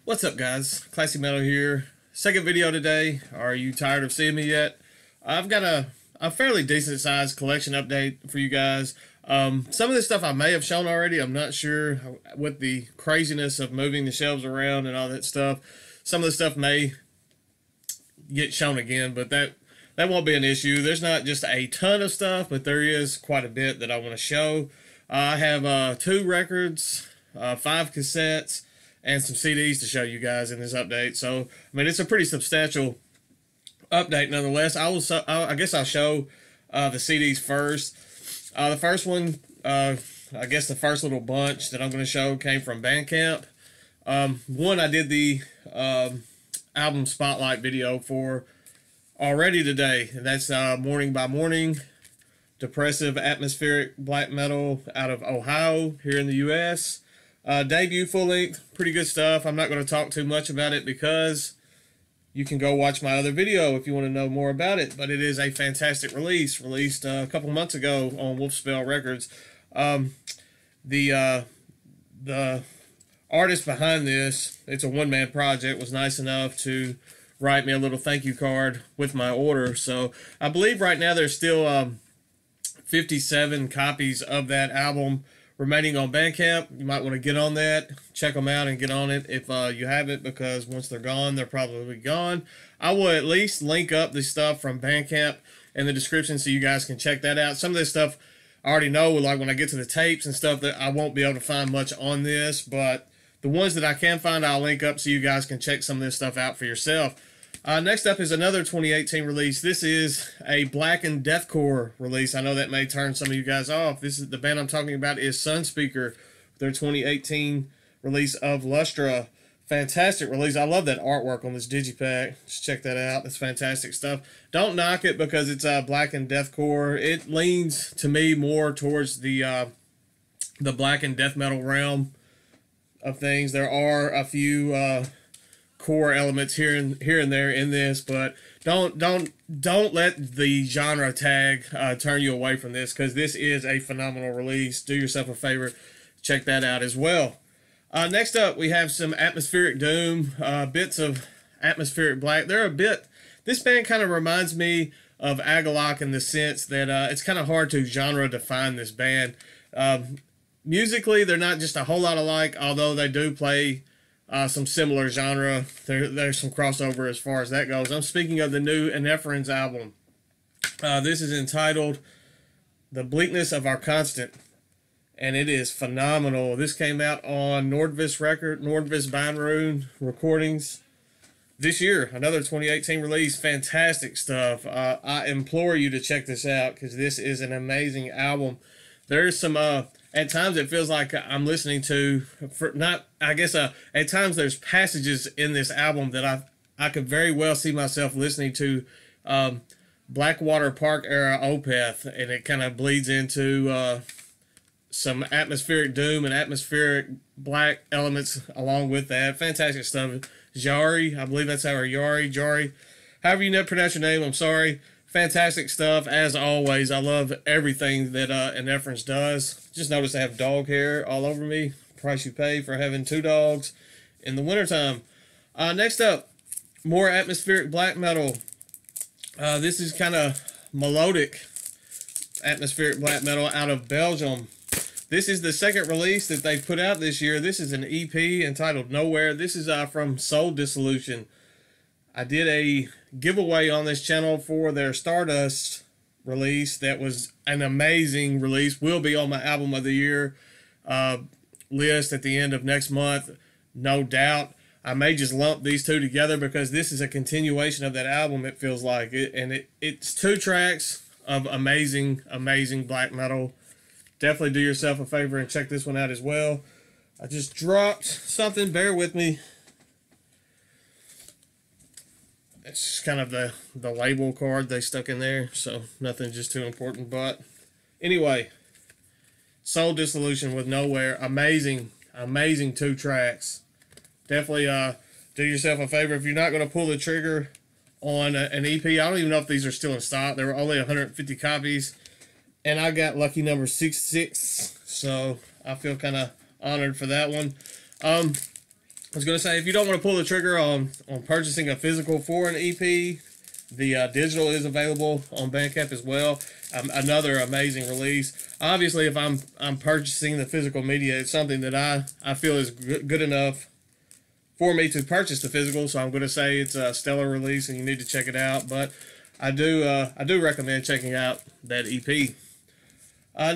What's up, guys? Classy Metal here. Second video today. Are you tired of seeing me yet? I've got a fairly decent sized collection update for you guys. Some of this stuff I may have shown already. I'm not sure with the craziness of moving the shelves around and all that stuff. Some of the stuff may get shown again, but that won't be an issue. There's not just a ton of stuff, but there is quite a bit that I want to show. I have 2 records, 5 cassettes, and some CDs to show you guys in this update. So, I mean, it's a pretty substantial update nonetheless. I guess I'll show the CDs first. The first one, I guess the first little bunch that I'm going to show came from Bandcamp. One I did the album spotlight video for already today, and that's Mourning by Mourning, depressive atmospheric black metal out of Ohio here in the U.S. Debut full length, pretty good stuff. I'm not going to talk too much about it because you can go watch my other video if you want to know more about it. But it is a fantastic release, released a couple months ago on Wolfspell Records. The artist behind this, it's a one-man project, was nice enough to write me a little thank you card with my order. So I believe right now there's still 57 copies of that album remaining on Bandcamp. You might want to get on that, check them out and get on it if you haven't, because once they're gone, they're probably gone. I will at least link up the stuff from Bandcamp in the description so you guys can check that out. Some of this stuff I already know, like when I get to the tapes and stuff, that I won't be able to find much on this, but the ones that I can find, I'll link up so you guys can check some of this stuff out for yourself. Next up is another 2018 release. This is a blackened deathcore release. I know that may turn some of you guys off. This is the band I'm talking about is Sunspeaker, their 2018 release of Lustra. Fantastic release. I love that artwork on this digipack. Just check that out. It's fantastic stuff. Don't knock it because it's blackened deathcore. It leans to me more towards the blackened death metal realm of things. There are a few core elements here and there in this, but don't let the genre tag turn you away from this, because this is a phenomenal release. Do yourself a favor, check that out as well. Next up, we have some atmospheric doom, bits of atmospheric black. This band kind of reminds me of Agalloch in the sense that it's kind of hard to genre define this band. Musically, they're not just a whole lot alike, although they do play some similar genre. There's some crossover as far as that goes. I'm speaking of the new Eneferens album. This is entitled The Bleakness of Our Constant, and it is phenomenal. This came out on Nordvis Beinrune recordings this year. Another 2018 release. Fantastic stuff. I implore you to check this out because this is an amazing album. There's some at times it feels like I'm listening to, at times there's passages in this album that I could very well see myself listening to Blackwater Park era Opeth, and it kind of bleeds into some atmospheric doom and atmospheric black elements along with that. Fantastic stuff. Jari, I believe that's how Jari, however you pronounce your name, I'm sorry. Fantastic stuff, as always. I love everything that Eneferens does. Just noticed I have dog hair all over me. Price you pay for having 2 dogs in the wintertime. Next up, more atmospheric black metal. This is kind of melodic atmospheric black metal out of Belgium. This is the second release that they put out this year. This is an EP entitled Nowhere. This is from Dissolution. I did a giveaway on this channel for their Stardust release. That was an amazing release. Will be on my album of the year list at the end of next month, no doubt. I may just lump these two together because this is a continuation of that album, it feels like it, and it's 2 tracks of amazing black metal. Definitely do yourself a favor and check this one out as well. I just dropped something, bear with me. It's just kind of the label card they stuck in there, so nothing just too important. But anyway, Dissolution with Nowhere, amazing 2 tracks. Definitely do yourself a favor if you're not going to pull the trigger on an EP. I don't even know if these are still in stock. There were only 150 copies, and I got lucky number 66, so I feel kind of honored for that one. was going to say, if you don't want to pull the trigger on purchasing a physical for an EP, the digital is available on Bandcamp as well. Another amazing release. Obviously, if I'm purchasing the physical media, it's something that I feel is good enough for me to purchase the physical. So I'm going to say it's a stellar release, and you need to check it out. But I do recommend checking out that EP.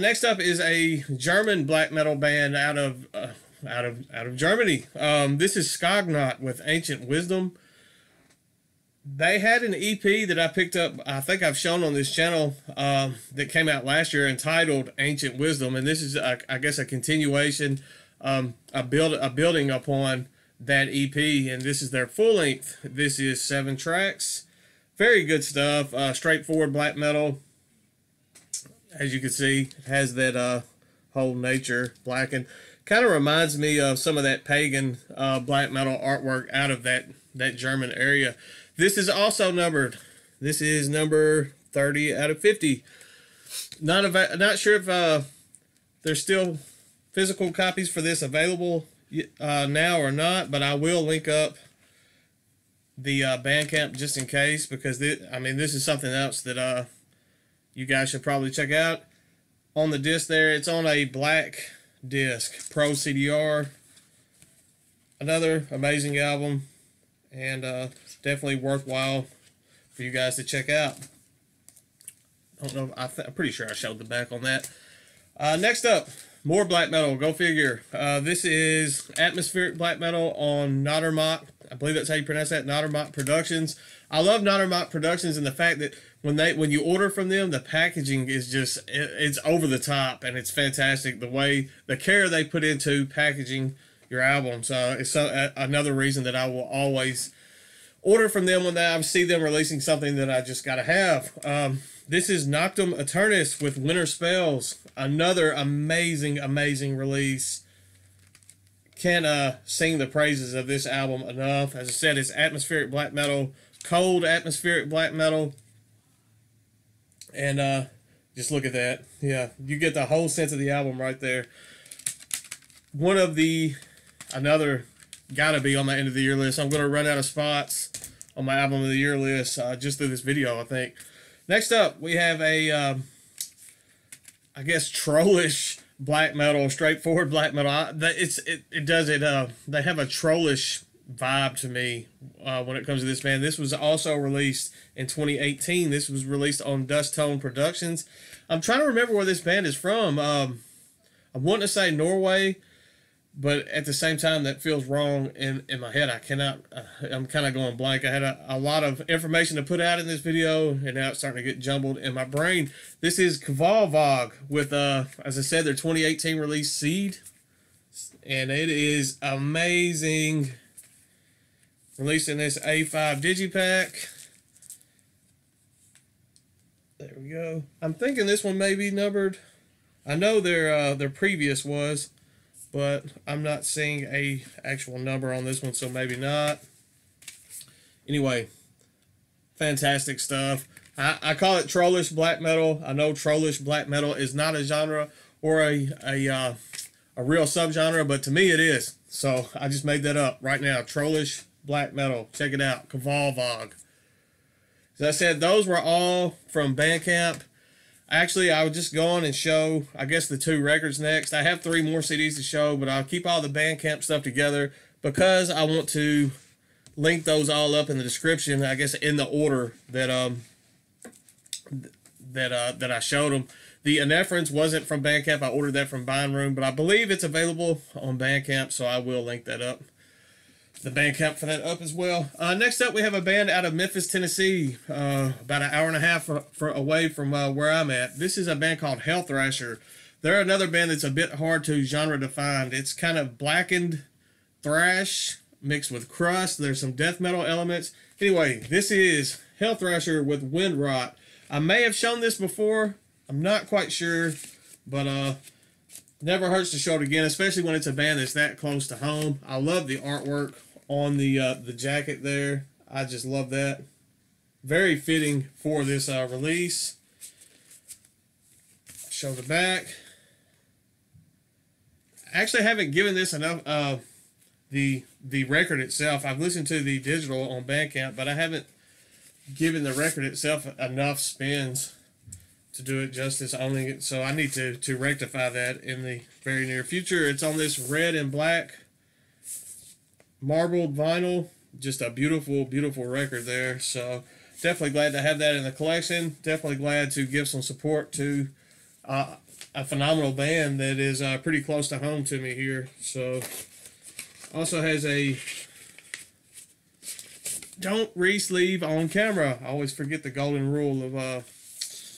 Next up is a German black metal band out of Germany. This is Skognatt with Ancient Wisdom. They had an EP that I picked up, I think I've shown on this channel, that came out last year entitled Ancient Wisdom, and this is, I guess, a continuation, a building upon that EP, and this is their full length. This is 7 tracks. Very good stuff. Straightforward black metal. As you can see, it has that whole nature blackened. Kind of reminds me of some of that pagan black metal artwork out of that German area. This is also numbered. This is number 30 out of 50. Not sure if there's still physical copies for this available now or not, but I will link up the Bandcamp just in case, because this is something else that you guys should probably check out. On the disc there, it's on a black disc, Pro CDR. Another amazing album, and definitely worthwhile for you guys to check out. I don't know, I'm pretty sure I showed the back on that. Next up, more black metal. Go figure. This is atmospheric black metal on Noctem. I believe that's how you pronounce that, Noctem Productions. I love Noctem Productions and the fact that when you order from them, the packaging is just, it's over the top, and it's fantastic. The care they put into packaging your albums. It's another reason that I will always order from them when I see them releasing something that I just gotta have. This is Noctem Aeternus with Winter Spells. Another amazing release. Can't sing the praises of this album enough. As I said, it's atmospheric black metal, cold atmospheric black metal. And just look at that. Yeah, you get the whole sense of the album right there. Another gotta be on my end of the year list. I'm going to run out of spots on my album of the year list just through this video, I think. Next up, we have a, I guess, trollish black metal, straightforward black metal. They have a trollish vibe to me when it comes to this band. This was also released in 2018. This was released on Dust Tone Productions. I'm trying to remember where this band is from. I want to say Norway, but at the same time, that feels wrong in my head. I'm kind of going blank. I had a lot of information to put out in this video, and now it's starting to get jumbled in my brain. This is Kvalvaag with, as I said, their 2018 release, Seid. And it is amazing. Released in this A5 Digipack. There we go. I'm thinking this one may be numbered. I know their previous was, but I'm not seeing a actual number on this one, so maybe not. Anyway, fantastic stuff. I call it trollish black metal. I know trollish black metal is not a genre or a real subgenre, but to me it is. So I just made that up right now. Trollish black metal. Check it out. Kvalvaag. As I said, those were all from Bandcamp. Actually, I would just go on and show, I guess, the 2 records next. I have 3 more CDs to show, but I'll keep all the Bandcamp stuff together because I want to link those all up in the description, I guess, in the order that I showed them. The Eneferens wasn't from Bandcamp. I ordered that from Buying Room, but I believe it's available on Bandcamp, so I will link that up. The Bandcamp for that up as well. Next up, we have a band out of Memphis, Tennessee, about an hour and a half away from where I'm at. This is a band called Hellthrasher. They're another band that's a bit hard to genre define. It's kind of blackened thrash mixed with crust. There's some death metal elements. Anyway, this is Hellthrasher with Windrot. I may have shown this before. I'm not quite sure, but never hurts to show it again, especially when it's a band that's that close to home. I love the artwork on the jacket there. I just love that. Very fitting for this release. Show the back. I actually haven't given this enough the record itself. I've listened to the digital on Bandcamp, but I haven't given the record itself enough spins to do it justice, owning it. So I need to rectify that in the very near future. It's on this red and black marbled vinyl. Just a beautiful, beautiful record there. So definitely glad to have that in the collection. Definitely glad to give some support to a phenomenal band that is pretty close to home to me here. So also has a don't re-sleeve on camera. I always forget the golden rule of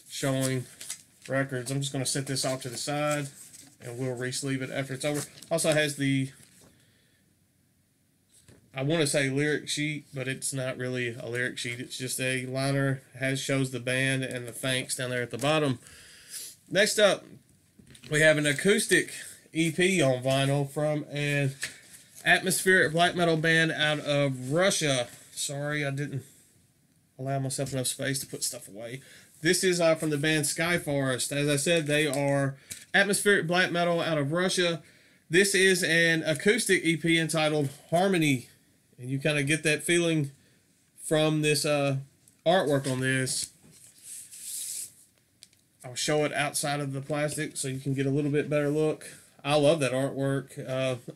showing records. I'm just going to set this off to the side and we'll re-sleeve it after it's over. Also has the, I want to say lyric sheet, but it's not really a lyric sheet. It's just a liner. Shows the band and the thanks down there at the bottom. Next up, we have an acoustic EP on vinyl from an atmospheric black metal band out of Russia. Sorry, I didn't allow myself enough space to put stuff away. This is from the band Skyforest. As I said, they are atmospheric black metal out of Russia. This is an acoustic EP entitled Harmony. And you kind of get that feeling from this artwork on this. I'll show it outside of the plastic so you can get a little bit better look. I love that artwork.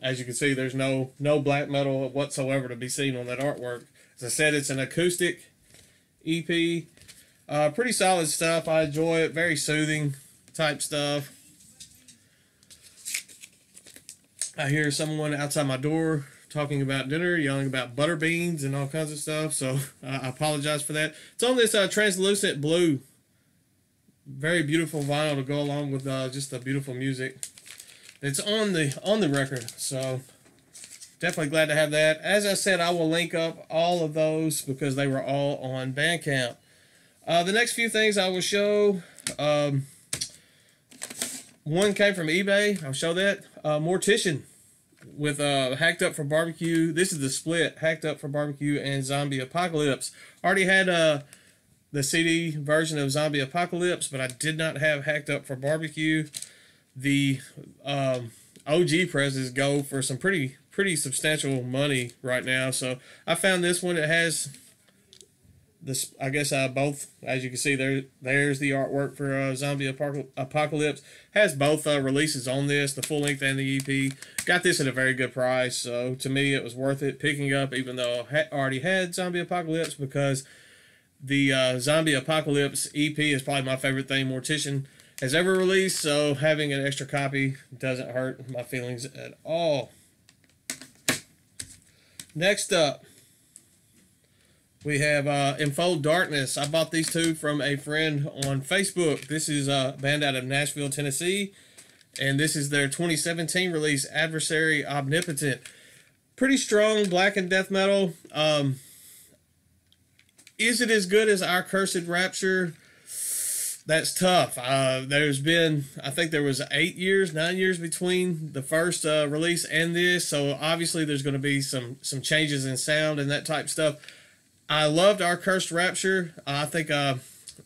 As you can see, there's no black metal whatsoever to be seen on that artwork. As I said, it's an acoustic EP. Pretty solid stuff. I enjoy it. Very soothing type stuff. I hear someone outside my door talking about dinner, yelling about butter beans and all kinds of stuff. So I apologize for that. It's on this translucent blue. Very beautiful vinyl to go along with just the beautiful music. It's on the record. So definitely glad to have that. As I said, I will link up all of those because they were all on Bandcamp. The next few things I will show, one came from eBay. I'll show that. Mortician with Hacked Up for Barbecue. This is the split, Hacked Up for Barbecue and Zombie Apocalypse. Already had the CD version of Zombie Apocalypse, but I did not have Hacked Up for Barbecue. The OG presses go for some pretty substantial money right now. So I found this one. It has this, I guess, both, as you can see there's the artwork for Zombie Apocalypse. Has both releases on this, the full length and the EP. Got this at a very good price, so to me it was worth it picking up, even though I already had Zombie Apocalypse, because the Zombie Apocalypse EP is probably my favorite thing Mortician has ever released, so having an extra copy doesn't hurt my feelings at all. Next up, we have Enfold Darkness. I bought these two from a friend on Facebook. This is a band out of Nashville, Tennessee, and this is their 2017 release, Adversary Omnipotent. Pretty strong black and death metal. Is it as good as Our Cursed Rapture? That's tough. There's been, I think there was 9 years between the first release and this, so obviously there's going to be some changes in sound and that type stuff. I loved Our Cursed Rapture. I think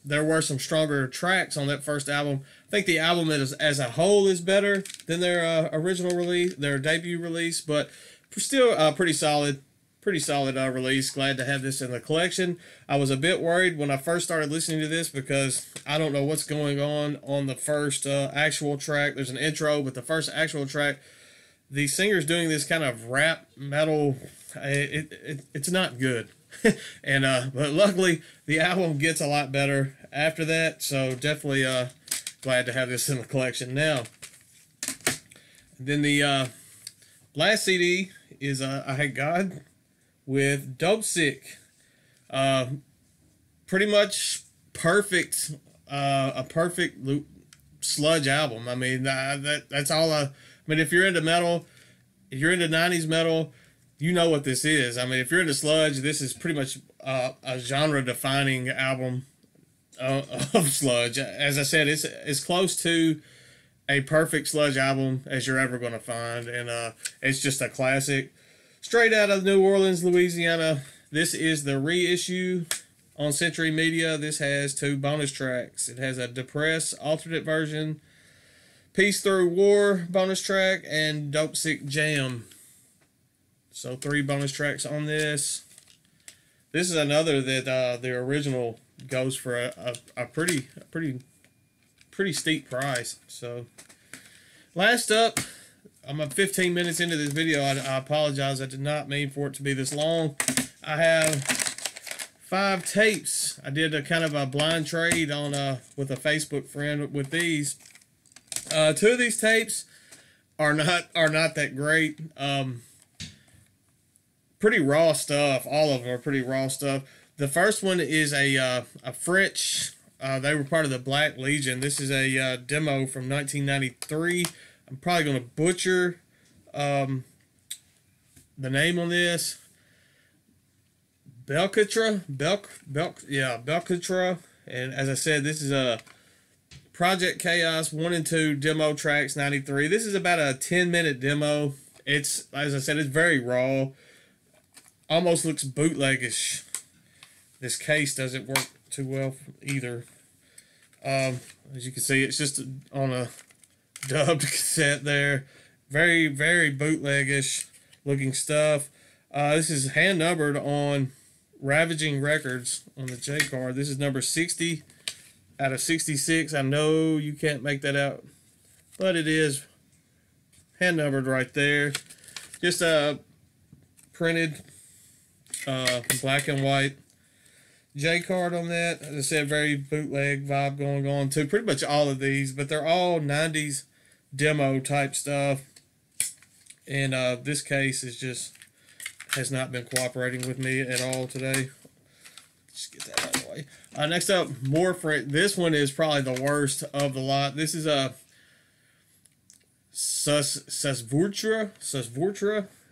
there were some stronger tracks on that first album. I think the album as a whole is better than their original release, their debut release, but still pretty solid release. Glad to have this in the collection. I was a bit worried when I first started listening to this because I don't know what's going on the first actual track. There's an intro, but the first actual track, the singer's doing this kind of rap metal. It's not good. And but luckily the album gets a lot better after that, so definitely glad to have this in the collection now. And then the last CD is I Hate God with Dope Sick. Pretty much perfect, a perfect sludge album. I mean, that's all I mean, if you're into metal, if you're into 90s metal, you know what this is. I mean, if you're into sludge, this is pretty much a genre-defining album of sludge. As I said, it's as close to a perfect sludge album as you're ever going to find, and it's just a classic. Straight out of New Orleans, Louisiana. This is the reissue on Century Media. This has 2 bonus tracks. It has a Depress alternate version, Peace Through War bonus track, and Dope Sick Jam. So 3 bonus tracks on this. This is another that the original goes for a pretty steep price. So last up, I'm 15 minutes into this video. I apologize. I did not mean for it to be this long. I have 5 tapes. I did a kind of a blind trade on with a Facebook friend with these. 2 of these tapes are not that great. Pretty raw stuff. All of them are pretty raw stuff. The first one is a French. They were part of the Black Legion. This is a demo from 1993. I'm probably going to butcher the name on this. Belkatra. Belkatra. And as I said, this is a Project Chaos 1 and 2 demo tracks 93. This is about a 10-minute demo. It's, as I said, it's very raw. Almost looks bootlegish. This case doesn't work too well either. As you can see, it's just on a dubbed cassette there. Very, very bootlegish looking stuff. This is hand numbered on Ravaging Records on the J card. This is number 60 out of 66. I know you can't make that out, but it is hand numbered right there. Just printed black and white J card on that. As I said, very bootleg vibe going on to pretty much all of these, but they're all 90s demo type stuff. And this case is just has not been cooperating with me at all today. Just get that out of the way. Next up, Mourning. This one is probably the worst of the lot. This is a Susvurtra,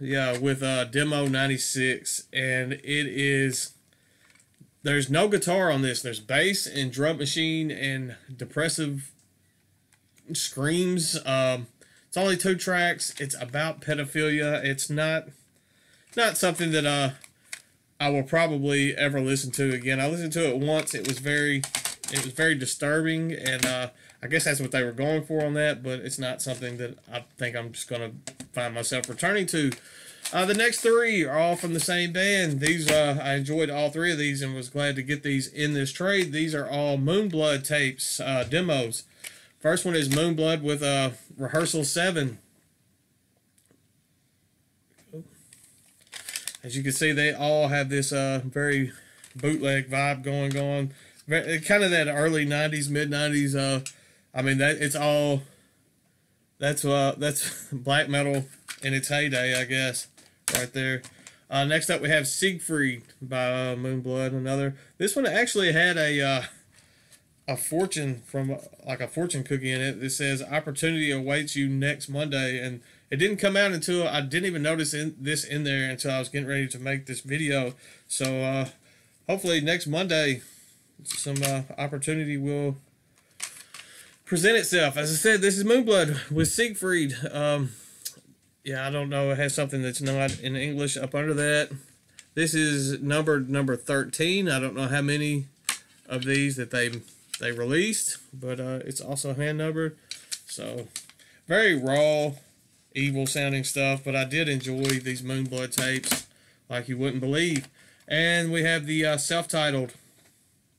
yeah, with demo 96, and it is. There's no guitar on this. There's bass and drum machine and depressive screams. It's only 2 tracks. It's about pedophilia. It's not something that I will probably ever listen to again. I listened to it once. It was very disturbing, and I guess that's what they were going for on that. But it's not something that I think I'm just gonna find myself returning to. The next 3 are all from the same band. These I enjoyed all 3 of these and was glad to get these in this trade. These are all Moonblood tapes, demos. First one is Moonblood with Rehearsal 7. As you can see, they all have this very bootleg vibe going on. Kind of that early 90s, mid 90s. I mean, that's black metal in its heyday, I guess, right there. Next up, we have Siegfried by Moonblood. Another. This one actually had a fortune from like a fortune cookie in it. It says opportunity awaits you next Monday, and it didn't come out until I didn't even notice this in there until I was getting ready to make this video. So hopefully next Monday some opportunity will present itself. As I said, this is Moonblood with Siegfried. Yeah, I don't know. It has something that's not in English up under that. This is numbered number 13. I don't know how many of these that they released, but it's also hand numbered. So very raw, evil sounding stuff, but I did enjoy these Moonblood tapes like you wouldn't believe. And we have the self-titled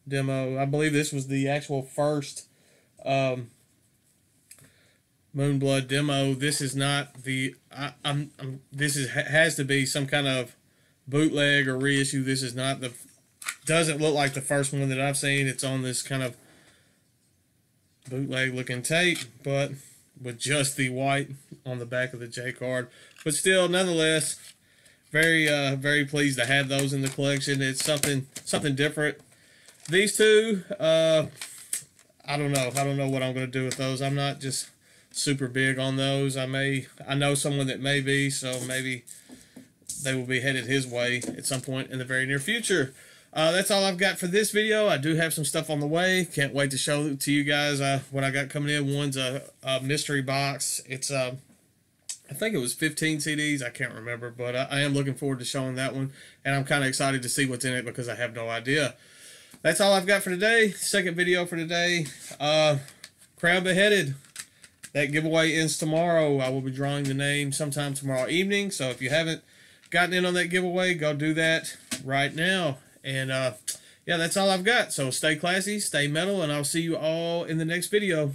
demo. I believe this was the actual first Moonblood demo. This is not the this has to be some kind of bootleg or reissue. This is not the, doesn't look like the first one that I've seen. It's on this kind of bootleg looking tape, but with just the white on the back of the J card. But still, nonetheless, very pleased to have those in the collection. It's something different. These 2, I don't know what I'm going to do with those. I'm not just super big on those. I know someone that may be, so maybe they will be headed his way at some point in the very near future. That's all I've got for this video. I do have some stuff on the way. Can't wait to show it to you guys what I got coming in. One's a mystery box. It's I think it was 15 CDs. I can't remember, but I am looking forward to showing that one, and I'm kind of excited to see what's in it because I have no idea. That's all I've got for today. Second video for today. Crown Beheaded. That giveaway ends tomorrow. I will be drawing the name sometime tomorrow evening. So if you haven't gotten in on that giveaway, go do that right now. And yeah, that's all I've got. So stay classy, stay metal, and I'll see you all in the next video.